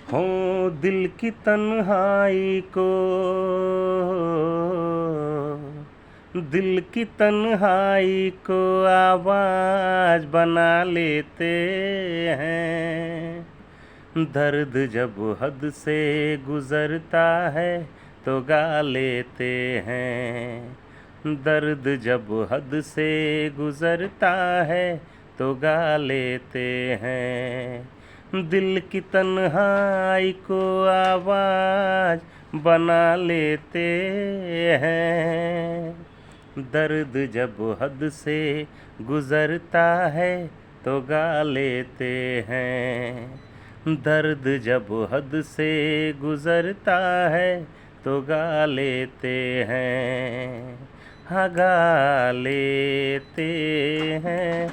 हो दिल की तन्हाई को, दिल की तन्हाई को आवाज बना लेते हैं। दर्द जब हद से गुजरता है तो गा लेते हैं। दर्द जब हद से गुजरता है तो गा लेते हैं। दिल की तन्हाई को आवाज बना लेते हैं। दर्द जब हद से गुजरता है तो गा लेते हैं। दर्द जब हद से गुजरता है तो गा लेते हैं। हाँ गा लेते हैं।